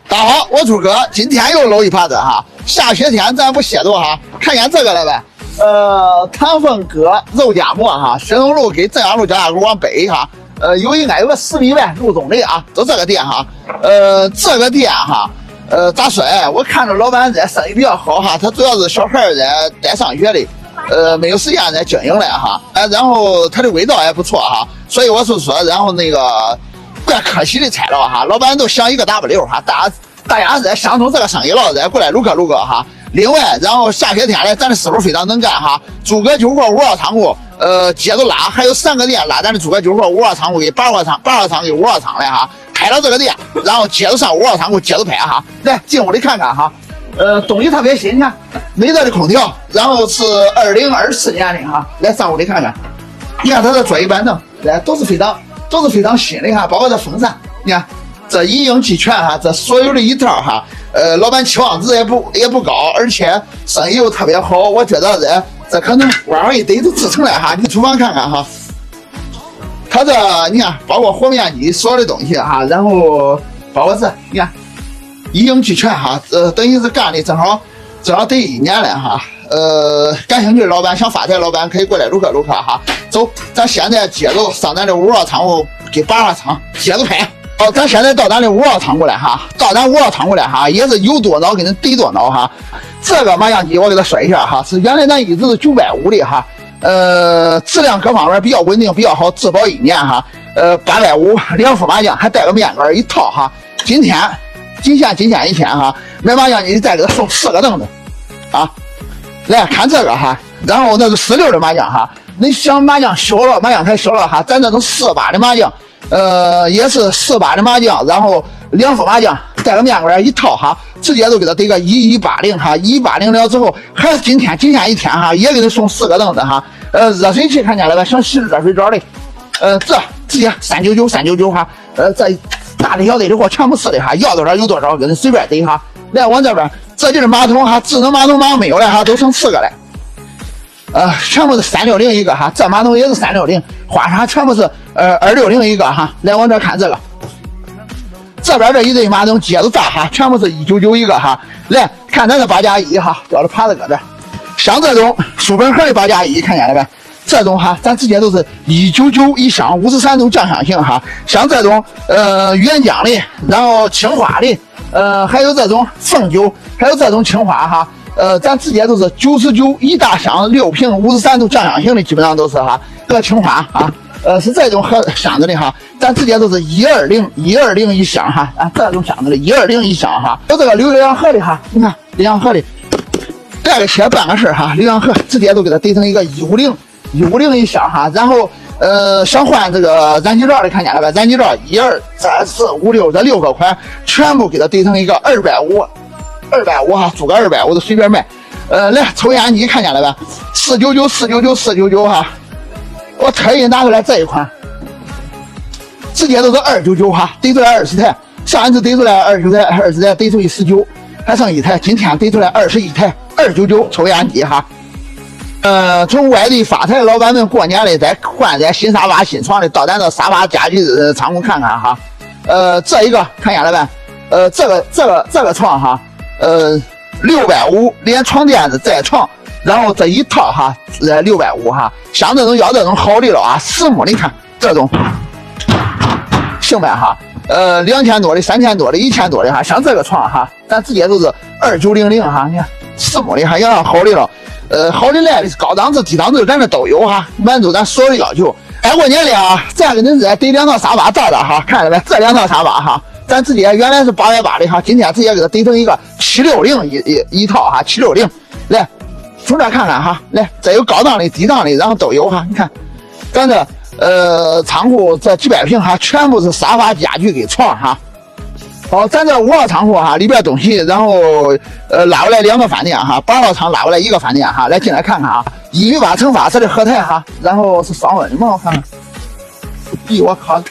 大家好，我朱哥，今天又搂一耙子哈。下雪天咱不歇着哈，看见这个了呗？唐凤阁肉夹馍哈，沈东路跟正阳路交叉口往北哈，应该有个10米呗，路中的啊，就这个店哈。这个店哈，咋说哎？我看着老板这生意比较好哈，他主要是小孩在带上学的，没有时间在经营了哈。然后它的味道也不错哈，所以我是说，然后那个。怪可惜的材料哈，老板都想一个大不溜哈，大家在想通这个生意了，再过来撸个哈。另外，然后下雪天呢，咱的师傅非常能干哈，诸葛酒货五号仓库，接着拉，还有3个店拉咱的诸葛酒货五号仓库给8号仓给5号仓来哈，开了这个店，然后接着上5号仓库接着拍哈。来进屋里看看哈，东西特别新，你看没热的空调，然后是2024年的哈，来上屋里看看，你看它的桌椅板凳，来都是非常新的哈，包括这风扇，你看这一应俱全哈，这所有的一套哈，老板期望值也不高，而且生意又特别好，我觉得这可能往上一堆都制成了哈。你厨房看看哈，它这你看包括和面机所有的东西哈，然后包括这你看一应俱全哈，等于是干的正好得1年了哈。感兴趣的老板想发财老板可以过来撸个哈。走，咱现在接着上咱的5号仓库给8号仓接着拍。咱现在到咱的5号仓库了哈，也是有多恼给人得多恼哈。这个麻将机我给他说一下哈，是原来咱一直是950的哈，质量各方面比较稳定比较好，质保1年哈，850，2副麻将还带个面杆一套哈。今天仅限一天哈，买麻将机再给他送4个凳子啊。来看这个哈，然后那是16的麻将哈，你想麻将小了，麻将台小了哈，咱这种48的麻将，也是48的麻将，然后2副麻将带个面馆一套哈，直接都给他得个1180哈，1180了之后，还是今天仅限一天哈，也给他送4个凳子哈，热水器看见了吧，想洗热水澡的，这直接399哈，这大的小的货全部是的哈，要多少有多少，给人随便得哈。来往这边，这就是马桶哈，智能马桶没有了哈，都剩4个了。全部是360一个哈，这马桶也是360，花洒全部是260一个哈。来往这看这个，这边这一对马桶接着炸哈，全部是199一个哈。来看咱的8加1哈，掉了耙子搁这，像这种书本盒的8加1看见了呗？这种哈，咱直接都是199一箱，53度酱香型哈。像这种原浆的，然后青花的。还有这种凤酒，还有这种青花哈，咱直接都是99一大箱6瓶53度酱香型的，基本上都是哈。这青花啊，是这种盒箱子的哈，咱直接都是120一箱哈，这种箱子的120一箱哈。有这个鋁阳盒的哈，你看鋁阳盒的，带个切办个事哈，鋁阳盒直接都给它堆成一个150一箱哈，然后。想换这个燃气罩的看见了吧？燃气罩1、2、3、4、5、6这6个款，全部给它堆成一个250哈，租个250的随便卖。来抽烟机看见了吧？499哈，我特意拿回来这一款，直接都是299哈，堆出来20台，上一次堆出来20台堆出19，还剩1台，今天堆出来21台299抽烟机哈。从外地发财老板们过年的再换点新沙发新床的，到咱这沙发家具仓库看看哈。这一个看见了呗？这个床哈，650连床垫子带床，然后这一套哈，650哈。像这种要这种好的了啊，10亩你看这种行呗哈。2000多的、3000多的、1000多的哈，像这个床哈，咱直接都是2900哈，你看10亩的还要好的了。好的来的高档次低档次咱这都有哈，满足咱所有的要求。过年了啊，再给您再得2套沙发照照哈，看着没？这2套沙发哈，咱直接原来是880的哈，今天直接给它堆成一个760一套哈，760。来，从这看看哈，来，这有高档的、低档的，然后都有哈。你看，咱这仓库这几百平哈，全部是沙发家具给床哈。好，咱这5号仓库哈，里边东西，然后拉过来2个饭店哈，8号仓拉过来1个饭店哈，来进来看看啊，1米8乘法式的合台哈，然后是双温的嘛，我看看，咦，我靠，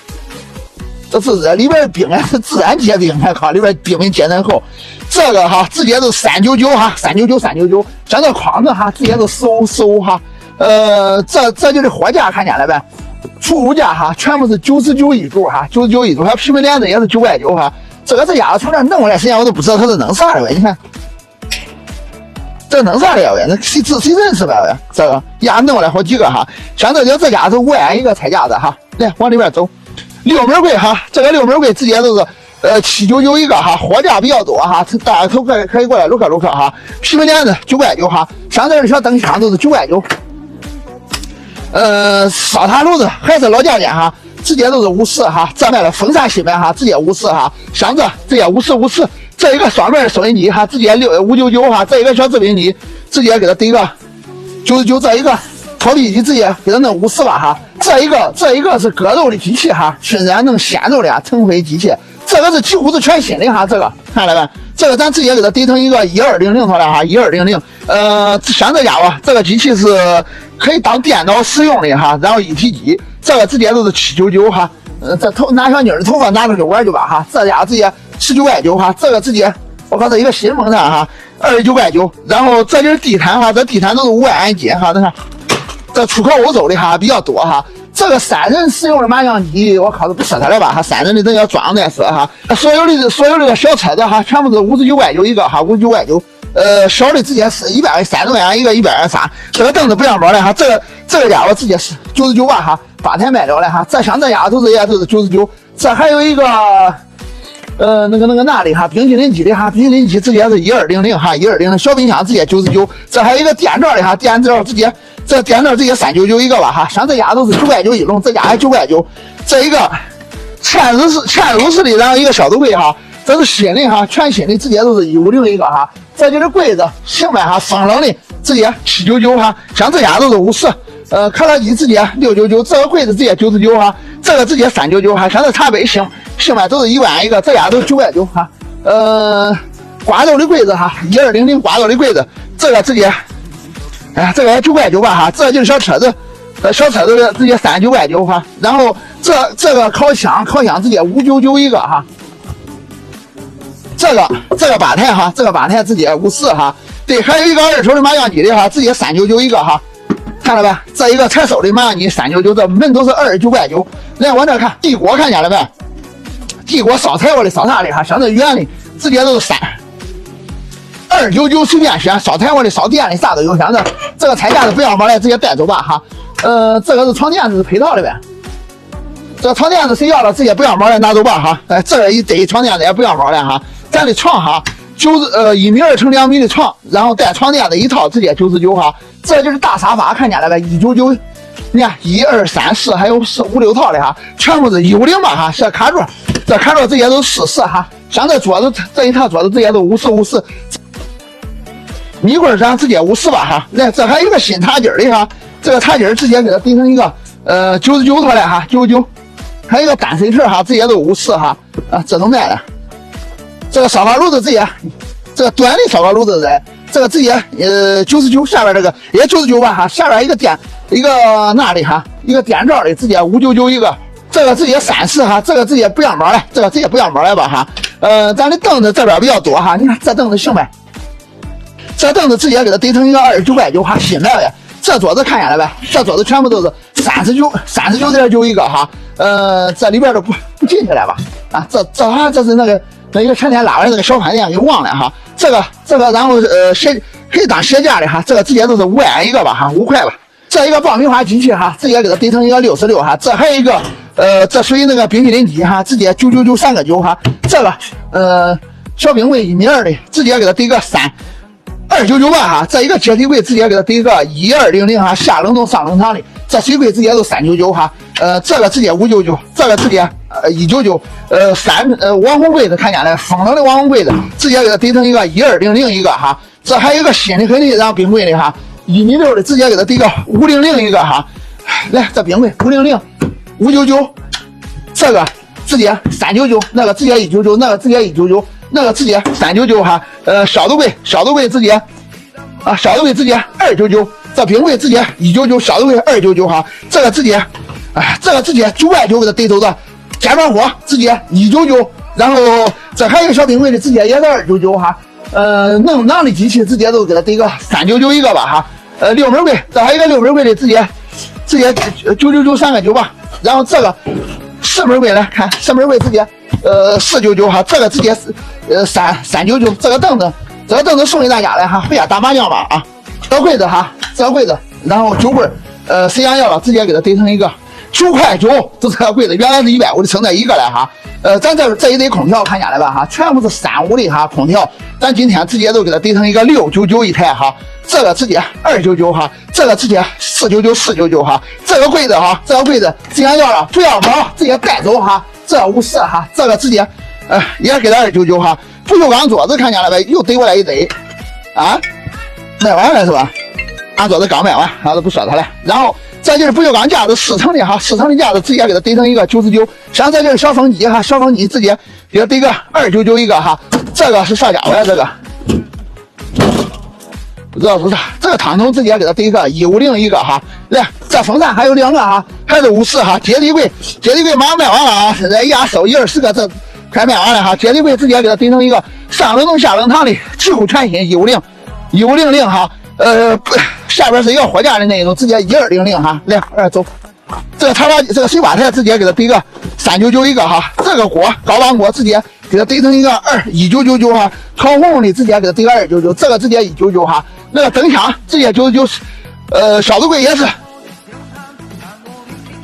这是里边冰啊，是自然结冰，我靠，里边冰没结真厚，这个哈直接都399哈，399，像这框子哈，直接都15哈，这就是货架看见了呗。储物架哈，全部是99一组哈，99一组，还有皮门帘子也是990哈，这个家伙从这弄过来，实际上我都不知道他是弄啥的呗。你看，这弄啥的呀？喂，那谁认识呗？喂，这个呀弄过来好几个哈。像这家是5万元一个菜架子哈。来往里边走，6米柜哈，这个6米柜直接都是799一个哈，货架比较多哈，大家都可以过来撸克哈。皮门帘子9块9哈，上这的小灯箱都是9块9。烧炭炉子还是老家电哈，直接都是50哈，这卖了风扇芯片哈，直接50哈，箱子直接50。这一个双面收音机哈，直接599哈，这一个小制冰机直接给它怼个99，这一个拖地机直接给它弄50吧哈，这一个是割肉的机器哈，熏染能鲜肉的腾灰机器，这个是几乎是全新的哈，这个看了没？这个咱直接给它怼成一个1200出来哈，1200。像这家伙，这个机器是可以当电脑使用的哈，然后一体机，这个直接都是799哈。这拿小妮儿的头发拿出去玩去吧哈，这家伙直接19块9哈，这个直接我靠这一个新风扇哈，29块9。然后这就是地毯哈，这地毯都是5万元一斤哈，你看这出口欧洲的哈比较多哈。这个3人使用的麻将机，我靠，都不适合了吧哈？3人的真要装再说哈。所有的小车子哈，全部是59块9一个哈，59块9。小的直接是130多元一个，123。这个凳子不要毛的哈，这个家伙直接是99吧哈，吧台卖了的哈。这像这家伙也都是99。这还有一个那个哪里哈，冰淇淋机的哈，冰淇淋机直接是1200哈，1200。小冰箱直接99。这还有一个电灶的哈，电灶直接。这电脑直接399一个吧哈，像这家都是9块9一笼，这家还9块9。这一个嵌入式的，然后一个小ตู้柜哈，这是新的哈，全新的，直接都是150一个哈。这就是柜子，行呗哈，风冷的直接799哈，像这家都是50。可乐机直接699，这个柜子直接99哈，这个直接399哈，像这茶杯行呗都是1万一个，这家都9块9哈。刮豆的柜子哈，1200刮豆的柜子，这个直接。哎，这个也9块9吧哈，这就是小车子直接39块9哈。然后这个烤箱直接599一个哈。这个吧台哈，这个吧台直接50哈。对，还有一个2手的麻将机的哈，直接399一个哈。看了没？这一个才收的麻将机399，这门都是29块9。来往这看，地锅看见了没？地锅烧柴火的烧啥的哈，像这圆的直接都是299随便选，烧柴火的烧电的啥都有。像这个菜架子不要毛的直接带走吧哈。这个是床垫子配套的呗。这个床垫子谁要了直接不要毛的拿走吧哈。这个一堆床垫子也不要毛的哈。咱的床哈，1.2米乘2米的床，然后带床垫子一套直接99哈。这就是大沙发，看见了呗？199，你看1、2、3、4还有4、5、6套的哈，全部是150吧哈。这卡座直接都40哈。像这桌子这一套桌子直接都50。米柜上直接50吧哈。来，这还有一个新茶几的哈，这个茶几直接给它定成一个99套的哈，99。还有一个单水池哈，直接都50哈。这都卖了。这个烧烤炉子直接，这个短的烧烤炉子的，这个直接99，下边这个也99吧哈，下边一个那里哈，一个电灶的直接599一个，这个直接30哈，这个直接不要毛了，这个直接不要毛了吧哈。咱的凳子这边比较多哈，你看这凳子行呗。这凳子直接给它怼成一个29块9哈，新来的。这桌子看见了呗？这桌子全部都是39.9一个哈。这里边都不进去了吧？啊，这是那一个前天拉来那个小饭店给忘了哈。这个然后可以当鞋架的哈，这个直接都是5万一个吧哈，5块吧。这一个爆米花机器哈，直接给它怼成一个66哈。这还有一个这属于那个冰淇淋机哈，直接999 3个9哈。这个小冰柜1.2米的，直接给它怼个299吧哈。这一个阶梯柜直接给它怼个1200哈，下冷冻上冷藏的。这水柜直接都399哈。这个直接599，这个直接199。网红柜子看见了，风冷的网红柜子直接给它怼成一个1200一个哈。这还有一个新的很的，然后冰柜的哈，1.6米的直接给它怼个500一个哈。来，这冰柜500 599，这个直接399，那个直接199，那个直接199，那个直接399哈。小肚柜直接小肚柜直接299，这冰柜直接199，小肚柜299哈。这个直接9块9给它怼走的。煎软火直接199，然后这还有一个小冰柜的直接也是299哈。弄囊的机器直接都给它怼个399一个吧哈。6米柜，这还有一个6米柜的直接999 3个9吧。然后这个10米柜来看，10米柜直接499哈，这个直接是399，这个凳子送给大家了哈，回家打麻将吧啊。这个柜子哈，这个柜子，然后酒柜，谁想要了直接给他怼成一个9块9，就这个柜子原来是150的，剩这一个了哈。咱这一堆空调看见了吧哈，全部是35的哈空调，咱今天直接都给它怼成一个699一台哈。这个直接299哈，这个直接499哈。这个柜子哈，这个柜子既然要了不要毛，直接带走哈。这54哈，这个直接也给他299哈。不锈钢桌子看见了呗，又怼过来一堆啊，卖完了是吧？俺桌子刚卖完，俺都不说它了。然后这就是不锈钢架子4层的哈，4层的架子直接给它怼成一个99。像这就是小风机哈，小风机直接给它怼个299一个哈。这个是啥家伙呀？这个。不知道是啥，这个汤桶直接给它怼个150一个哈。来，这风扇还有2个哈，还是54哈。接地柜马上卖完了啊，现在压收120个，这快卖完了哈。接地柜直接给它怼成一个上冷冻下冷藏的几乎全新150哈。下边是一个货架的那种，直接1200哈。来，走。这个茶这个水吧台直接给它怼个399一个哈。这个锅高档锅直接给它怼成一个1999哈。烤红的直接给它怼个299，这个直接199哈。那个灯箱直接99，消毒柜也是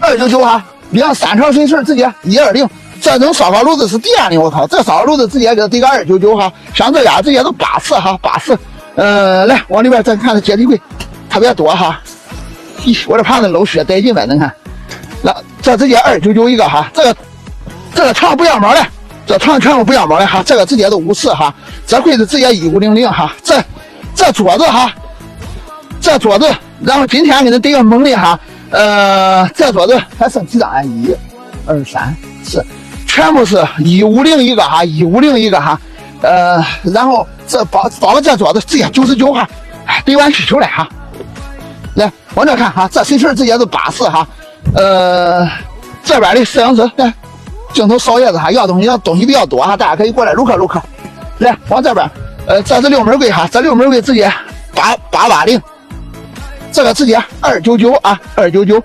299哈。两3条水池直接120。这种烧烤炉子是电的，我靠，这烧烤炉子直接给它怼个299哈。像这家直接都84哈，84。来往里边再看这接地柜，特别多哈。咦，我这盘子漏血带劲呗，能看？那这直接299一个哈。这个床不要毛了，这床全部不要毛了哈。这个直接都54哈。这柜子直接1500哈。这桌子哈，这桌子，然后今天给它怼个猛的哈。这桌子还剩几张啊？1、2、3、4，全部是150一个哈，150一个哈。然后这包了这桌子直接99哈，怼完需求了哈。来往这看哈，这水池直接是84哈。这边的摄影师来，镜头扫叶子哈，要东西比较多哈，大家可以过来录课。来往这边。这是6门柜哈，这6门柜直接880，这个直接299啊，299。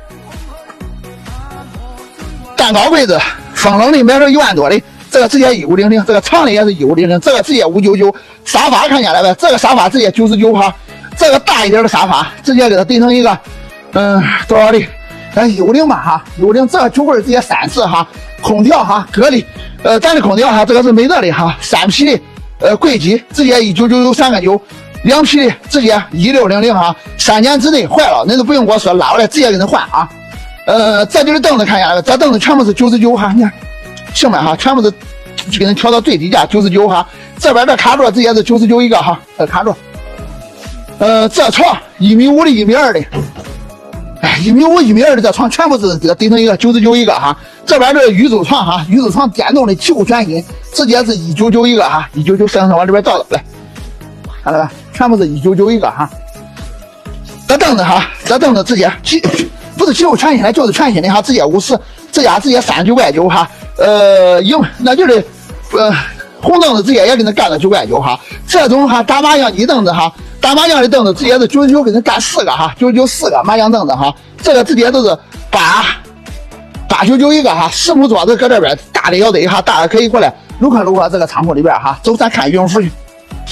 蛋糕柜子，风冷的买了1万多的，这个直接1500，这个长的也是1500，这个直接599。沙发看见了呗？这个沙发直接99哈，这个大一点的沙发直接给它怼成一个，多少的？150吧哈，150。这个酒柜直接34哈，空调哈，格力，咱的空调哈，这个是美德的哈，3匹的。柜机直接1999 3个9，2匹的直接1600哈，3年之内坏了，那都不用跟我说，拉过来直接给他换啊。这就是凳子看见了，这凳子全部是99哈，你看，行吧哈，全部是给人调到最低价99哈。这边的卡座直接是99一个哈，这卡座。这床1.5米的1.2米的，1.5米1.2米的这床全部是给它怼成一个99一个哈。这边的宇宙床哈，宇宙床电动的几乎全新，直接是199一个哈，199，摄像头往这边照来，看到吧？全部是199一个哈。这凳子哈，这凳子直接不是几乎全新的，就是全新的哈，直接50，这家直接39块9哈。那就是红凳子直接也给他干了9块9哈。这种哈打麻将机凳子哈，打麻将的凳子直接是99给他干4个哈，99 4个麻将凳子哈。这个直接都是899一个哈。实木桌子搁这边大的要得哈，大家可以过来录课这个仓库里边哈，走咱看羽绒服去。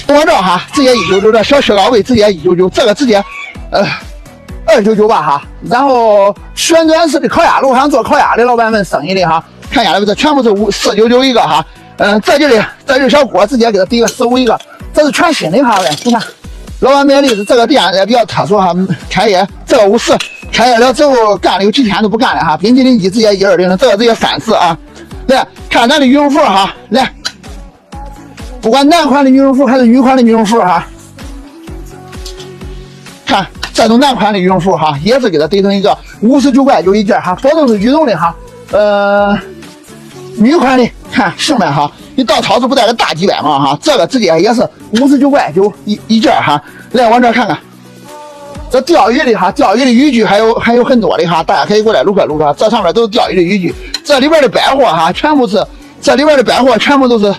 我这哈直接199，这小雪糕位直接199，这个直接299吧哈。然后旋转式的烤鸭炉，想做烤鸭的老板们生意的哈，看见了这全部是499一个哈。这就是小锅，直接给它怼个15一个，这是全新的哈喂，你看。老板买的是这个店也比较特殊哈，开业这个50，开业了之后干了有几天都不干了哈。冰淇淋机直接120，这个直接34啊。来看咱的羽绒服哈，来，不管男款的羽绒服还是女款的羽绒服哈，看这种男款的羽绒服哈，也是给它怼成一个59块9一件哈，保证是羽绒的哈。女款的看行呗哈，你到超市不带个大几百嘛哈，这个直接也是59块9一件哈。来往这看看，这钓鱼的哈，钓鱼的渔具还有很多的哈，大家可以过来录课，这上面都是钓鱼的渔具。这里边的百货哈，全部是这里边的百货全部都是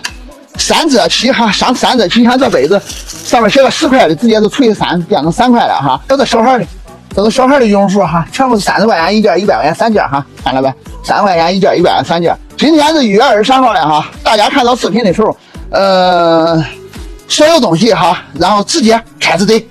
3折起哈，上3折起，看这杯子上面写个10块的，直接是除以3变成3块了哈。这是小孩的，这是小孩的羽绒服哈，全部是30块钱一件，100块钱3件哈，看了呗，30块钱一件，100块钱3件。今天是1月23号了哈，大家看到视频的时候，所有东西哈，然后直接开始怼。